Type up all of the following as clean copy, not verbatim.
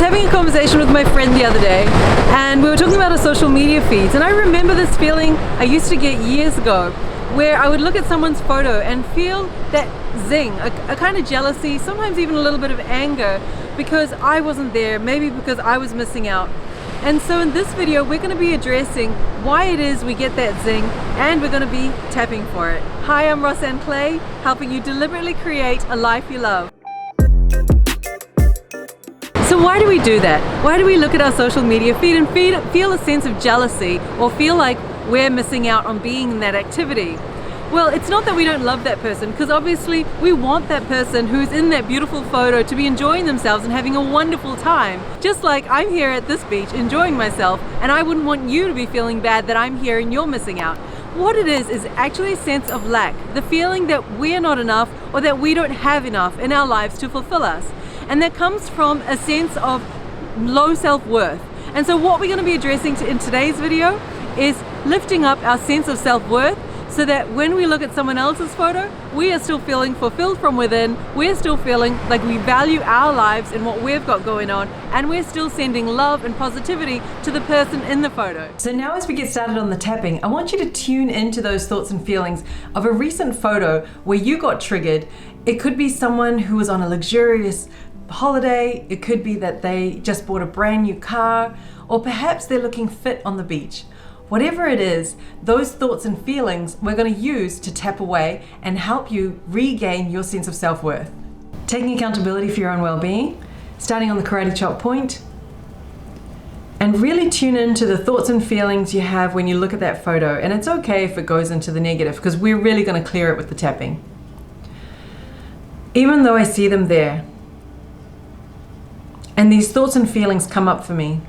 having a conversation with my friend the other day, and we were talking about our social media feeds, and I remember this feeling I used to get years ago where I would look at someone's photo and feel that zing, a kind of jealousy, sometimes even a little bit of anger because I wasn't there, maybe because I was missing out. And so in this video we're going to be addressing why it is we get that zing, and we're going to be tapping for it. Hi, I'm Rosanne Clay, helping you deliberately create a life you love. So why do we do that? Why do we look at our social media feed and feel a sense of jealousy or feel like we're missing out on being in that activity? Well, it's not that we don't love that person, because obviously we want that person who's in that beautiful photo to be enjoying themselves and having a wonderful time. Just like I'm here at this beach enjoying myself, and I wouldn't want you to be feeling bad that I'm here and you're missing out. What it is actually a sense of lack, the feeling that we're not enough or that we don't have enough in our lives to fulfill us. And that comes from a sense of low self-worth. And so what we're going to be addressing in today's video is lifting up our sense of self-worth, so that when we look at someone else's photo, we are still feeling fulfilled from within, we're still feeling like we value our lives and what we've got going on, and we're still sending love and positivity to the person in the photo. So now as we get started on the tapping, I want you to tune into those thoughts and feelings of a recent photo where you got triggered. It could be someone who was on a luxurious holiday, it could be that they just bought a brand new car, or perhaps they're looking fit on the beach. Whatever it is, those thoughts and feelings we're going to use to tap away and help you regain your sense of self-worth. Taking accountability for your own well-being, starting on the karate chop point, and really tune into the thoughts and feelings you have when you look at that photo. And it's okay if it goes into the negative, because we're really going to clear it with the tapping. Even though I see them there, and these thoughts and feelings come up for me,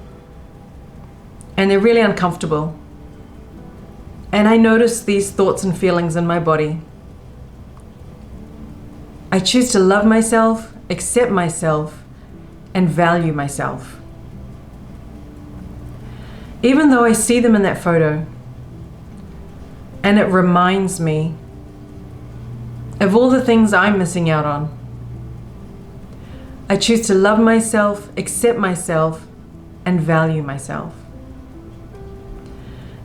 and they're really uncomfortable, and I notice these thoughts and feelings in my body, I choose to love myself, accept myself, and value myself. Even though I see them in that photo, and it reminds me of all the things I'm missing out on, I choose to love myself, accept myself, and value myself.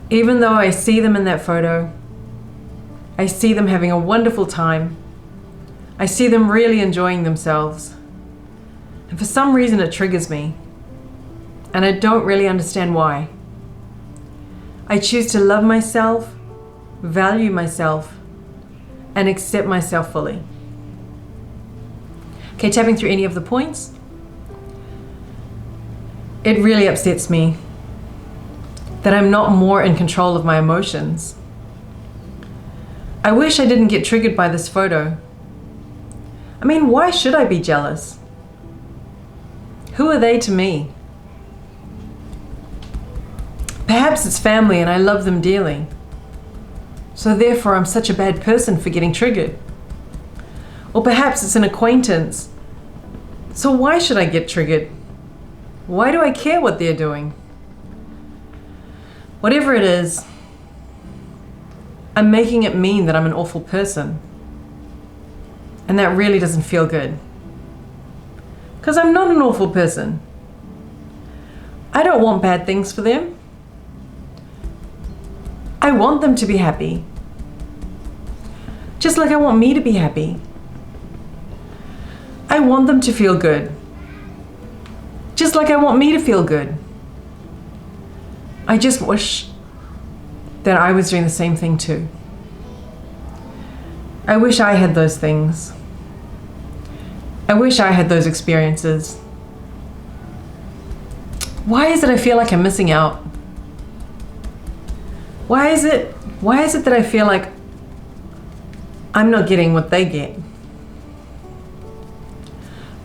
Even though I see them in that photo, I see them having a wonderful time, I see them really enjoying themselves, and for some reason it triggers me, and I don't really understand why. I choose to love myself, value myself, and accept myself fully. Okay, tapping through any of the points. It really upsets me that I'm not more in control of my emotions. I wish I didn't get triggered by this photo. I mean, why should I be jealous? Who are they to me? Perhaps it's family and I love them dearly, so therefore I'm such a bad person for getting triggered. Or perhaps it's an acquaintance, so why should I get triggered? Why do I care what they're doing? Whatever it is, I'm making it mean that I'm an awful person. And that really doesn't feel good. Because I'm not an awful person. I don't want bad things for them. I want them to be happy. Just like I want me to be happy. I want them to feel good. Just like I want me to feel good. I just wish that I was doing the same thing too. I wish I had those things. I wish I had those experiences. Why is it I feel like I'm missing out? Why is it that I feel like I'm not getting what they get?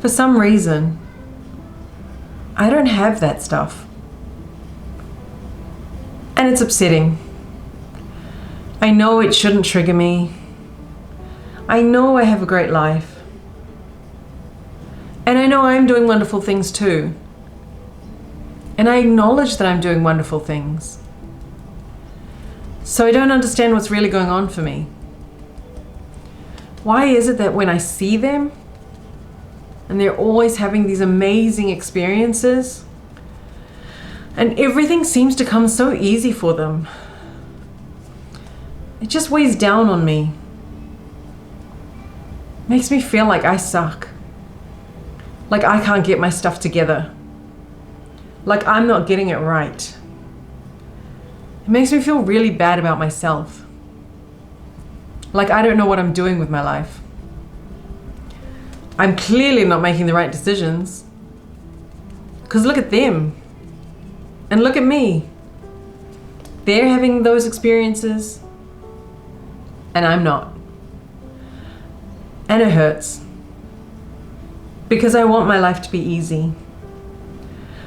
For some reason, I don't have that stuff. And it's upsetting. I know it shouldn't trigger me. I know I have a great life. And I know I'm doing wonderful things too. And I acknowledge that I'm doing wonderful things. So I don't understand what's really going on for me. Why is it that when I see them, and they're always having these amazing experiences, and everything seems to come so easy for them. It just weighs down on me. Makes me feel like I suck. Like I can't get my stuff together. Like I'm not getting it right. It makes me feel really bad about myself. Like I don't know what I'm doing with my life. I'm clearly not making the right decisions. Because look at them. And look at me. They're having those experiences. And I'm not. And it hurts. Because I want my life to be easy.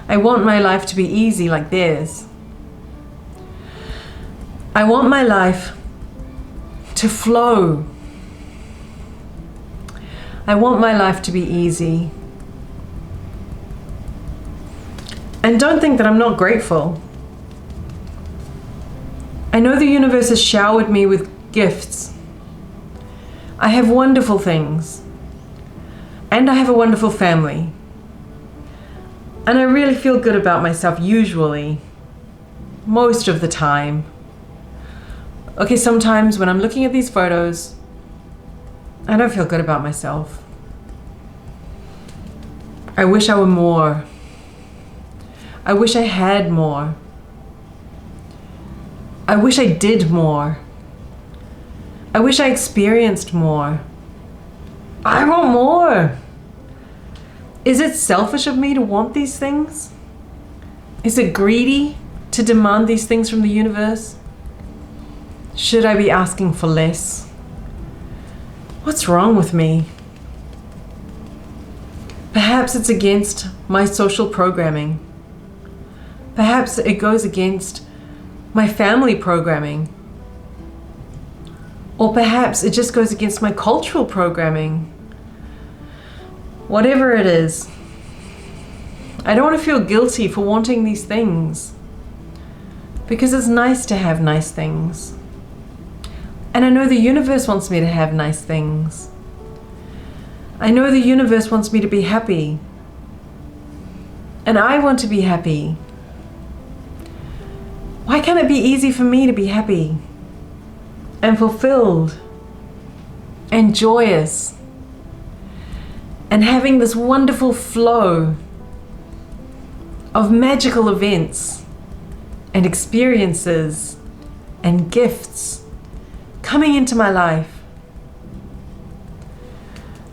I want my life to be easy like theirs. I want my life to flow. I want my life to be easy. And don't think that I'm not grateful. I know the universe has showered me with gifts. I have wonderful things. And I have a wonderful family. And I really feel good about myself usually. Most of the time. Okay, sometimes when I'm looking at these photos, I don't feel good about myself. I wish I were more. I wish I had more. I wish I did more. I wish I experienced more. I want more. Is it selfish of me to want these things? Is it greedy to demand these things from the universe? Should I be asking for less? What's wrong with me? Perhaps it's against my social programming. Perhaps it goes against my family programming. Or perhaps it just goes against my cultural programming. Whatever it is, I don't want to feel guilty for wanting these things. Because it's nice to have nice things. And I know the universe wants me to have nice things. I know the universe wants me to be happy. And I want to be happy. Why can't it be easy for me to be happy and fulfilled and joyous and having this wonderful flow of magical events and experiences and gifts coming into my life?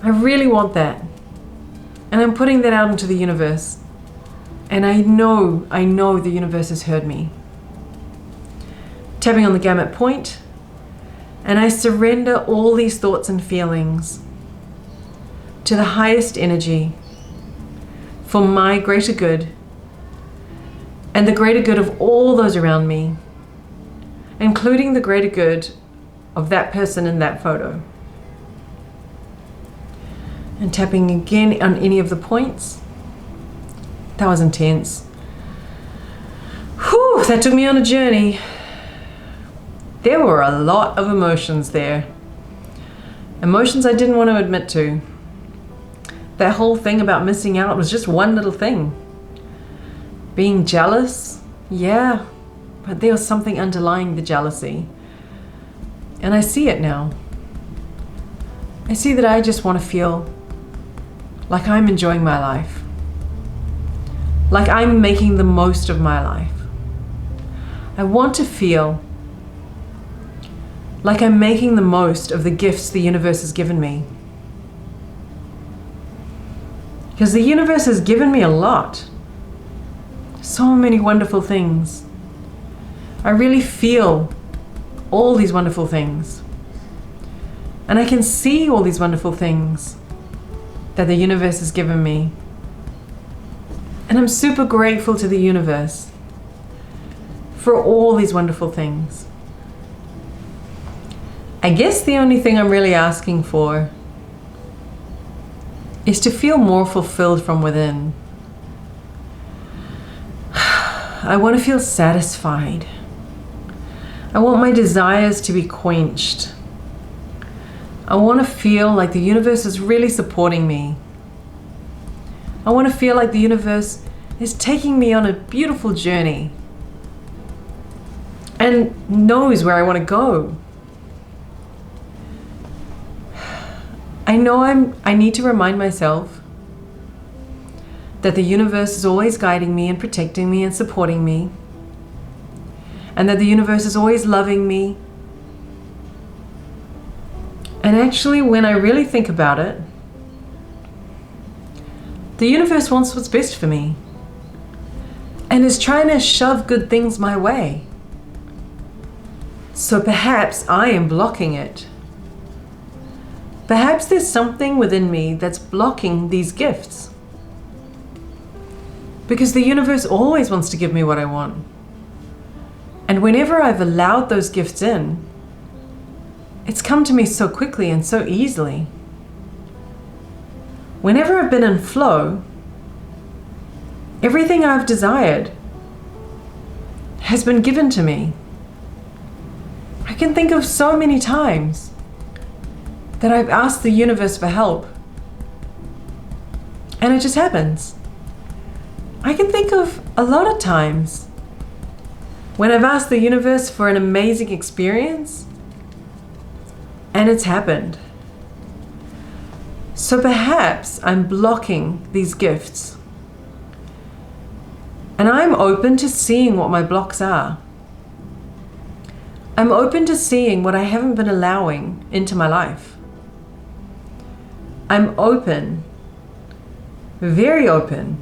I really want that. And I'm putting that out into the universe. And I know the universe has heard me. Tapping on the gamut point, and I surrender all these thoughts and feelings to the highest energy for my greater good and the greater good of all those around me, including the greater good of that person in that photo. And tapping again on any of the points. That was intense. Whew, that took me on a journey. There were a lot of emotions there. Emotions I didn't want to admit to. That whole thing about missing out was just one little thing. Being jealous, yeah, but there was something underlying the jealousy. And I see it now. I see that I just want to feel like I'm enjoying my life. Like I'm making the most of my life. I want to feel like I'm making the most of the gifts the universe has given me. Because the universe has given me a lot. So many wonderful things. I really feel all these wonderful things. And I can see all these wonderful things that the universe has given me. And I'm super grateful to the universe for all these wonderful things. I guess the only thing I'm really asking for is to feel more fulfilled from within. I want to feel satisfied. I want my desires to be quenched. I want to feel like the universe is really supporting me. I want to feel like the universe is taking me on a beautiful journey and knows where I want to go. I know I need to remind myself that the universe is always guiding me and protecting me and supporting me, and that the universe is always loving me. And actually, when I really think about it, the universe wants what's best for me and is trying to shove good things my way. So perhaps I am blocking it. Perhaps there's something within me that's blocking these gifts. Because the universe always wants to give me what I want. And whenever I've allowed those gifts in, it's come to me so quickly and so easily. Whenever I've been in flow, everything I've desired has been given to me. I can think of so many times that I've asked the universe for help, and it just happens. I can think of a lot of times when I've asked the universe for an amazing experience, and it's happened. So perhaps I'm blocking these gifts, and I'm open to seeing what my blocks are. I'm open to seeing what I haven't been allowing into my life. I'm open, very open,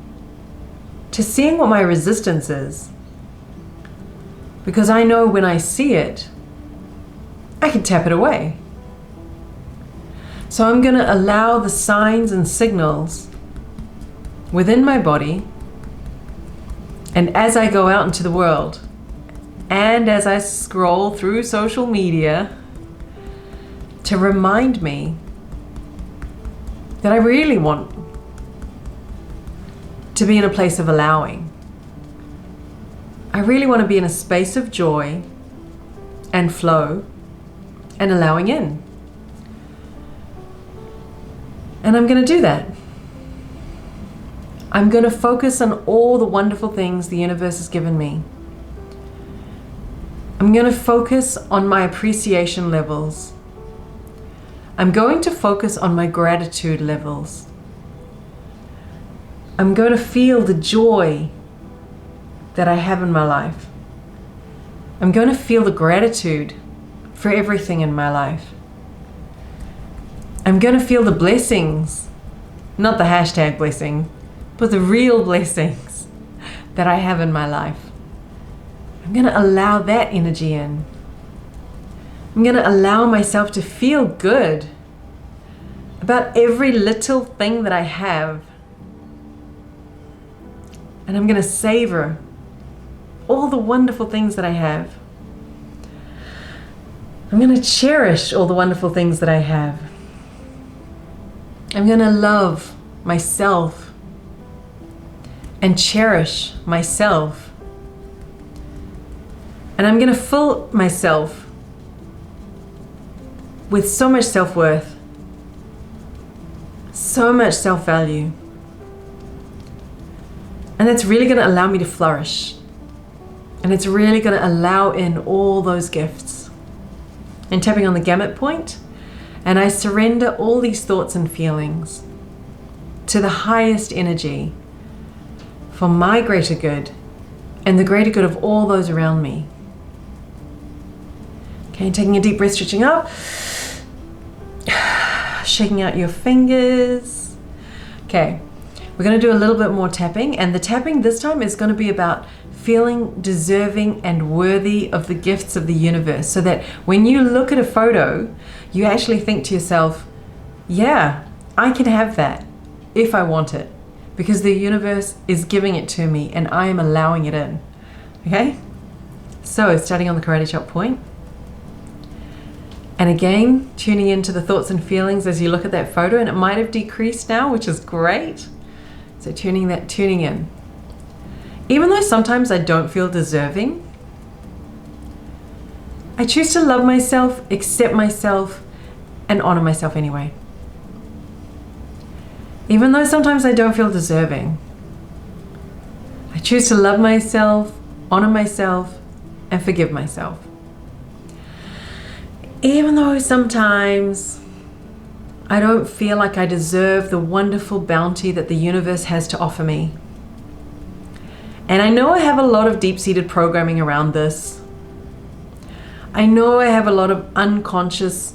to seeing what my resistance is. Because I know when I see it, I can tap it away. So I'm going to allow the signs and signals within my body, and as I go out into the world, and as I scroll through social media, to remind me that I really want to be in a place of allowing. I really want to be in a space of joy and flow and allowing in. And I'm going to do that. I'm going to focus on all the wonderful things the universe has given me. I'm going to focus on my appreciation levels. I'm going to focus on my gratitude levels. I'm going to feel the joy that I have in my life. I'm going to feel the gratitude for everything in my life. I'm going to feel the blessings, not the hashtag blessing, but the real blessings that I have in my life. I'm going to allow that energy in. I'm going to allow myself to feel good about every little thing that I have. And I'm going to savor all the wonderful things that I have. I'm going to cherish all the wonderful things that I have. I'm going to love myself and cherish myself. And I'm going to fill myself with so much self-worth, so much self-value. And that's really going to allow me to flourish. And it's really going to allow in all those gifts. And tapping on the gamut point, and I surrender all these thoughts and feelings to the highest energy for my greater good and the greater good of all those around me. Okay, taking a deep breath, stretching up, shaking out your fingers. Okay, we're going to do a little bit more tapping, and the tapping this time is going to be about feeling deserving and worthy of the gifts of the universe, so that when you look at a photo, you actually think to yourself, yeah, I can have that if I want it, because the universe is giving it to me and I am allowing it in. Okay, so starting on the karate chop point, and again tuning into the thoughts and feelings as you look at that photo, and it might have decreased now, which is great. So tuning in. Even though sometimes I don't feel deserving, I choose to love myself, accept myself, and honor myself anyway. Even though sometimes I don't feel deserving. I choose to love myself, honor myself, and forgive myself. Even though sometimes I don't feel like I deserve the wonderful bounty that the universe has to offer me. And I know I have a lot of deep-seated programming around this. I know I have a lot of unconscious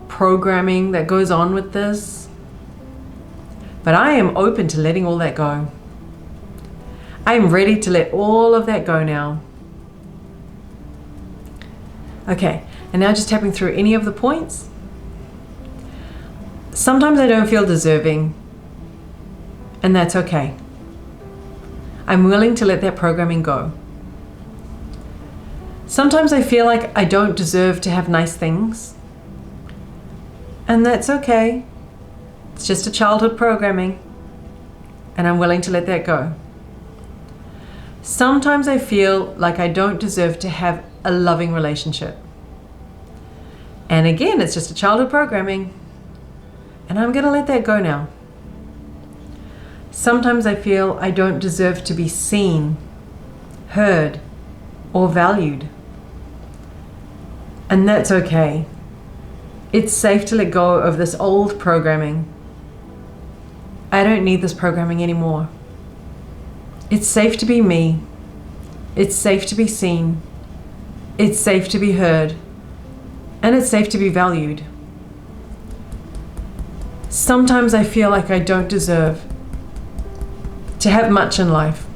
programming that goes on with this. But I am open to letting all that go. I am ready to let all of that go now. Okay, and now just tapping through any of the points. Sometimes I don't feel deserving, and that's okay. I'm willing to let that programming go. Sometimes I feel like I don't deserve to have nice things, and that's okay. It's just a childhood programming, and I'm willing to let that go. Sometimes I feel like I don't deserve to have a loving relationship. And again, it's just a childhood programming, and I'm going to let that go now. Sometimes I feel I don't deserve to be seen, heard, or valued. And that's okay. It's safe to let go of this old programming. I don't need this programming anymore. It's safe to be me. It's safe to be seen. It's safe to be heard. And it's safe to be valued. Sometimes I feel like I don't deserve to have much in life.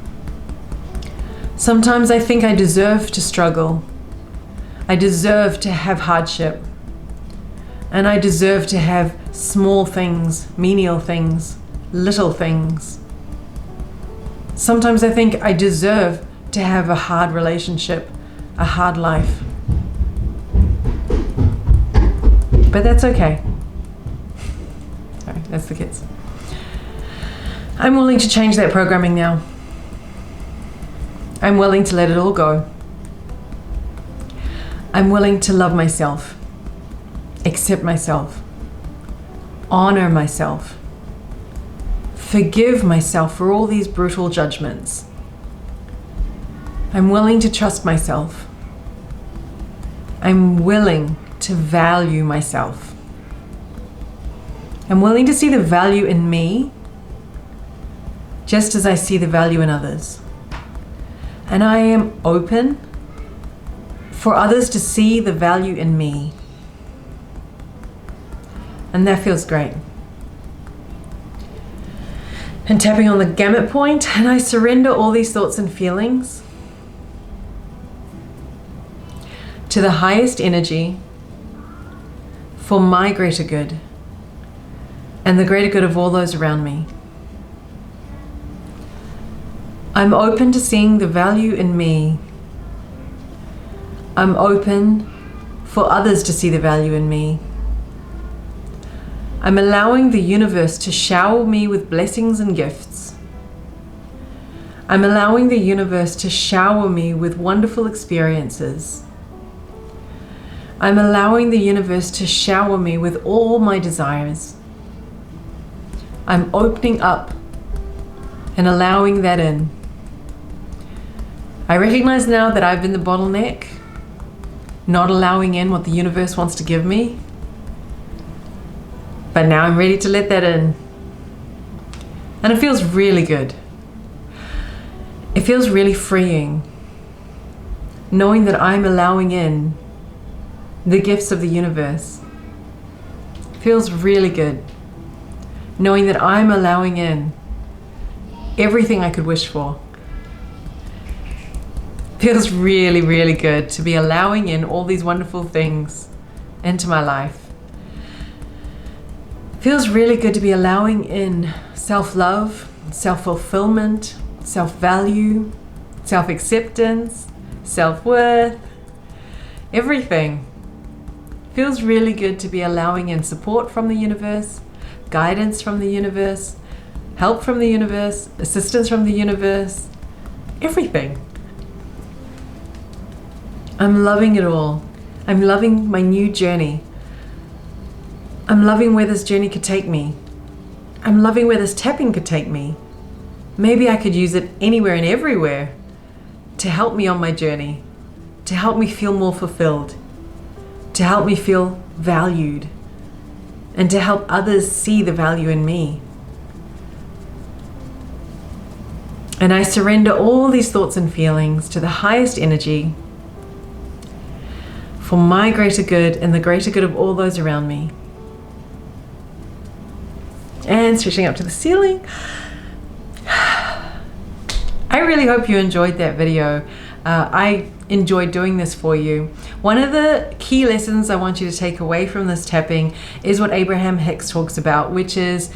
Sometimes I think I deserve to struggle. I deserve to have hardship. And I deserve to have small things, menial things, little things. Sometimes I think I deserve to have a hard relationship, a hard life. But that's okay. Sorry, that's the kids. I'm willing to change that programming now. I'm willing to let it all go. I'm willing to love myself, accept myself, honor myself, forgive myself for all these brutal judgments. I'm willing to trust myself. I'm willing to value myself. I'm willing to see the value in me just as I see the value in others. And I am open for others to see the value in me. And that feels great. And tapping on the gamut point, and I surrender all these thoughts and feelings to the highest energy for my greater good and the greater good of all those around me. I'm open to seeing the value in me. I'm open for others to see the value in me. I'm allowing the universe to shower me with blessings and gifts. I'm allowing the universe to shower me with wonderful experiences. I'm allowing the universe to shower me with all my desires. I'm opening up and allowing that in. I recognize now that I've been the bottleneck, not allowing in what the universe wants to give me. But now I'm ready to let that in. And it feels really good. It feels really freeing, knowing that I'm allowing in the gifts of the universe. It feels really good, knowing that I'm allowing in everything I could wish for. Feels really, really good to be allowing in all these wonderful things into my life. Feels really good to be allowing in self-love, self-fulfillment, self-value, self-acceptance, self-worth, everything. Feels really good to be allowing in support from the universe, guidance from the universe, help from the universe, assistance from the universe, everything. I'm loving it all. I'm loving my new journey. I'm loving where this journey could take me. I'm loving where this tapping could take me. Maybe I could use it anywhere and everywhere to help me on my journey, to help me feel more fulfilled, to help me feel valued, and to help others see the value in me. And I surrender all these thoughts and feelings to the highest energy for my greater good and the greater good of all those around me. And stretching up to the ceiling. I really hope you enjoyed that video. I enjoyed doing this for you. One of the key lessons I want you to take away from this tapping is what Abraham Hicks talks about, which is,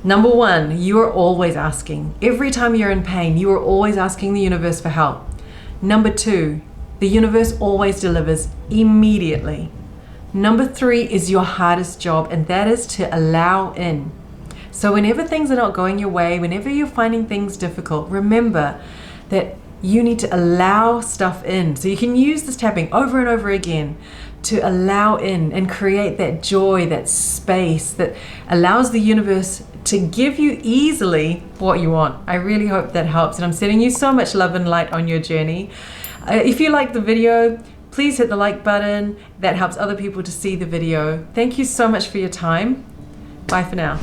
number one, you are always asking. Every time you're in pain, you are always asking the universe for help. Number two, the universe always delivers immediately. Number three is your hardest job, and that is to allow in. So whenever things are not going your way, whenever you're finding things difficult, remember that you need to allow stuff in. So you can use this tapping over and over again to allow in and create that joy, that space that allows the universe to give you easily what you want. I really hope that helps, and I'm sending you so much love and light on your journey. If you like the video, please hit the like button. That helps other people to see the video. Thank you so much for your time. Bye for now.